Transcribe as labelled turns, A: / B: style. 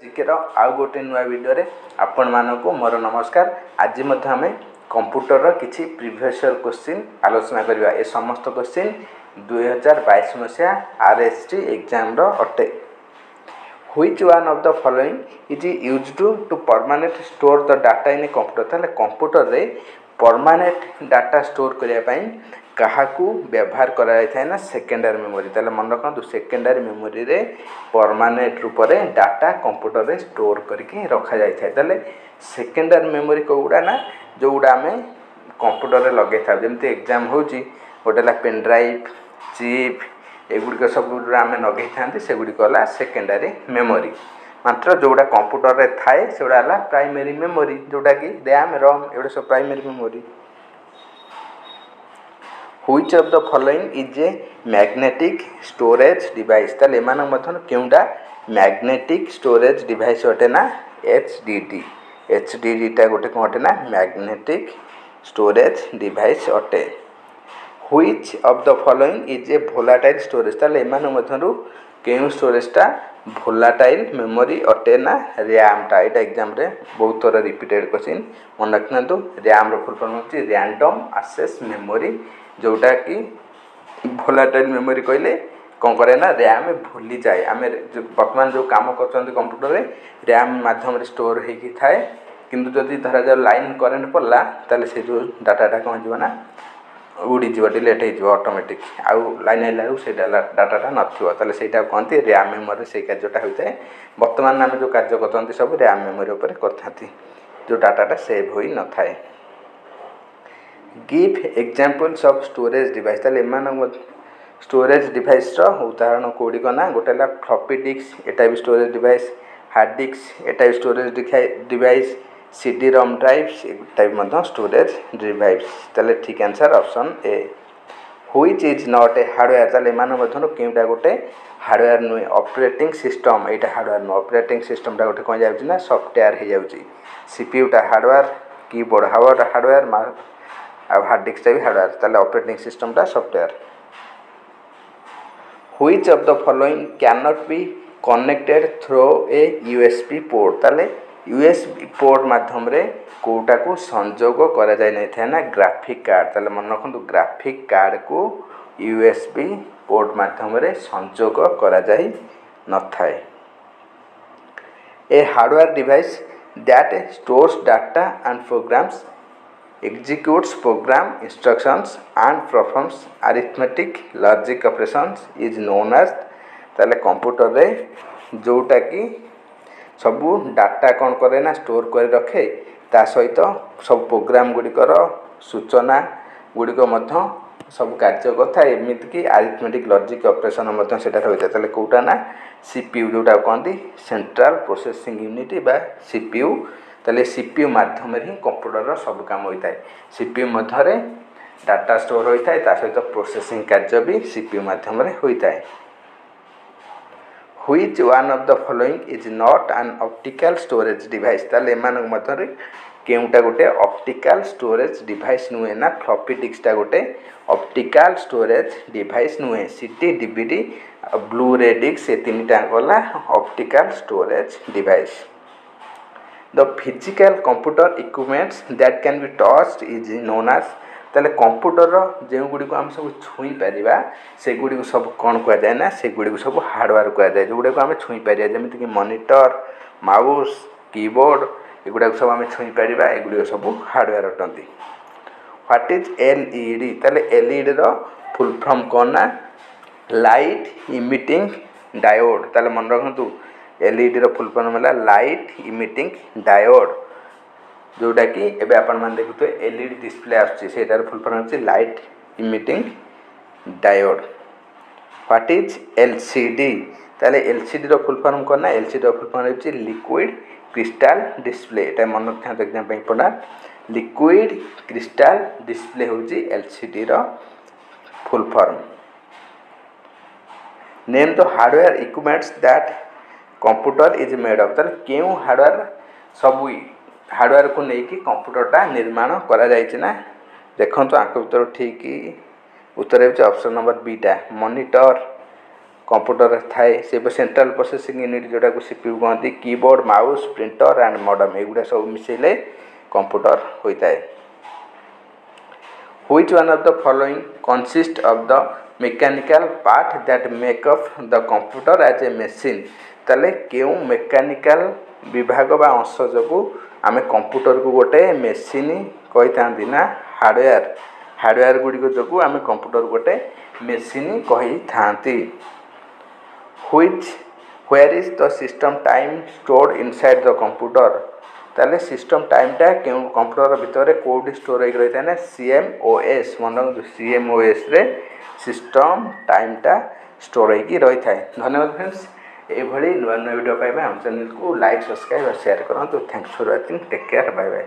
A: GK आउ गोटे नुआ वीडियो रे आपण मानक मोर नमस्कार। आज आम कंप्यूटर किसी प्रीवियस क्वेश्चन आलोचना करवा। ए समस्त क्वेश्चन 2022 मसीहा RST एग्जाम अटे। Which one of the following is used to permanent store the data in a computer? ताले कंप्यूटर रे परमानेंट डाटा स्टोर करने क्या व्यवहार करा सेकेंडरी मेमोरी। ताले मन रखु सेकेंडरी मेमोरी रे परमानेंट रूप से डाटा कंप्यूटर रे स्टोर करके रखा जाए। ताले सेकेंडरी मेमोरी कौड़ा ना जो गुड़ा आम कंप्यूटर रे लगे था जमी एग्जाम हो गोटे पेन ड्राइव चिप एगुड़िक सब आम लगे था से गुड़िक है सेकेंडरी मेमोरी। मात्र जोड़ा कंप्यूटर रे थाए से गुड़ा प्राइमरी मेमोरी जोटा कि रैम रम एगुड़ा सब primary memory. Which of the following is a magnetic storage device? ताले एमान मथन केउडा मैग्नेटिक स्टोरेज डिवाइस अटे ना HDD टा गोटे कोन अटे ना मैग्नेटिक स्टोरेज डिवाइस अटे। Which of the following is a volatile storage? ताले एमान मथन केउ स्टोरेज टा volatile मेमोरी अटे ना रैम टा। एटा एग्जाम रे बहुत थोड़ा रिपीटेड क्वेश्चन मन रखना। रैम रो फुल फॉर्म होची रैंडम एक्सेस मेमोरी जोटा कि भोलाटाइल मेमोरी कहले कौन करे ना रैम भूली जाए। आम बर्तमान जो काम कर कंप्यूटर रे रैम माध्यम रे स्टोर होगी थाए किंतु जदि धरा जाओ लाइन करेन्ट पड़ला ताले से जो डाटाटा कौन जीव ना उड़ीज डिलेट हो ऑटोमेटिक आउ लाइन आइला से डाटाटा नथिबो सेटा कहते रैम मेमोरी से कार्यटा होता है। बर्तमान आम जो कार्य करते सब रैम मेमोरी उपर करथाती जो डाटाटा सेव होई न थाए। Give examples of storage device. ताले एमान स्टोरेज डिवाइस उदाहरण कौड़िक ना गोटे फ्लॉपी डिस्क एटा भी स्टोरेज डिवाइस, हार्ड डिस्क एटा भी storage device, CD ROM drives एटा भी स्टोरेज डिवाइस। ताले ठीक answer option A. Which is not a hardware. ताले एमान मधन केउटा गोटे हार्डवेयर नुहे ऑपरेटिंग सिस्टम एटा हार्डवेयर नु ऑपरेटिंग सिस्टम टा गोटे कोन जाउची ना सॉफ्टवेयर हे जाउची। CPU टा हार्डवेयर, कीबोर्ड हार्डवेयर आ हार्ड डिस्क भी हार्डवेयर ताले ऑपरेटिंग सिस्टम टा software. Which of the following cannot be connected through a USB port? ताले USB पोर्ट माध्यम रे कोटा को संजोग करा जाय नै था ना ग्राफिक कार्ड। ताले मन रखु ग्राफिक कार्ड को USB पोर्ट माध्यम रे संजोग करा जाय न थाए। A hardware device that stores data and programs, executes program instructions and performs arithmetic logic operations is known as। ताले कंप्यूटर रे जोटा कि सबू डाटा कौन करे ना स्टोर कर रखे ता सहित सब प्रोग्राम गुड़िकर सूचना गुड़िक सब कार्य कथा एमती कि आरिथमेटिक लॉजिक ऑपरेशन से होता है। कौटा ना CPU जोटा कहती सेंट्रल प्रोसेसिंग यूनिट बा CPU। ताले CPU माध्यम ही कंप्यूटर सब काम होता है। CPU मध्य डाटा स्टोर होता है ता सहित प्रोसेसिंग कार्य भी CPU माध्यम होता है। Which one of the following is not an optical storage device? ताले एमान मध्य केउटा गोटे ऑप्टिकल स्टोरेज डिवाइस नुहे ना फ्लॉपी डिस्क टा गोटे ऑप्टिकल स्टोरेज डिवाइस नुहे। CD DVD ब्लू रे डिस्क से तीन टा गला optical storage device. The physical computer equipments that can be touched is known as। ताले कंप्यूटर जो गुड़ी को आम सब छुई पारिबा से गुड़ी को सब कौन कह जाए ना से गुड़ी को सब हार्डवेयर कह जाए जो गुड़ा को आम छुई पारिबा जमीक कि मॉनिटर माउस कीबोर्ड एगुड़ा सब आम छुई पारिबा एगुड़ी सब हार्डवेयर अटंती। What is LED? ताले LED रो फुल फॉर्म कौन ना लाइट इमिटिंग डायोड। ताले मन रखु LED रो फुल फॉर्म है लाइट इमिटिंग डायोड जोटा कि एबे आपण मान देखुते LED डिस्प्ले आछी सेटार फुल फॉर्म होची light emitting diode. What is LCD? ताले LCD रो फुल फॉर्म कोना LCD रो फुल फॉर्म होची लिक्विड क्रिस्टल डिस्प्ले। एटा मन रखना तो एग्जाम पे इंपोर्टेंट लिक्विड क्रिस्टल डिस्प्ले होची LCD रो full form. Name the hardware equipments that computer is made of. ताले केउ हार्डवेयर सब हार्डवेयर को लेकिन कंप्यूटरटा निर्माण करा जायछि ना देखो तो आंक भर ठीक उत्तर हो ऑप्शन नंबर बी टा मॉनिटर कंप्यूटर थाए से सेंट्रल प्रोसेसिंग यूनिट जोटा को सीपीयू कहते keyboard mouse printer and modem एगुड़ा सब मिसेले कंप्यूटर होता है। Which one of the following consist of the mechanical part that make up the computer as a machine? ताले केउ मेकानिकल विभाग बा अंश जो आम कंप्यूटर को गोटे मेसीन कही था ना हार्डवेयर गुड़िक जो आम कंप्यूटर गोटे मेसीन कही था। Where is the system time stored inside the computer? ताले सिस्टम टाइमटा क्यों कंप्यूटर भितर कोडी स्टोर हो रही है ना CMOS मन CMOS रे सिस्टम टाइमटा स्टोर हो रही है। धन्यवाद फ्रेंड्स, ये नुआ नुआ वीडियो पाइबा हम चैनल को लाइक सब्सक्राइब और शेयर करूँ। Thanks for watching, take care, bye bye.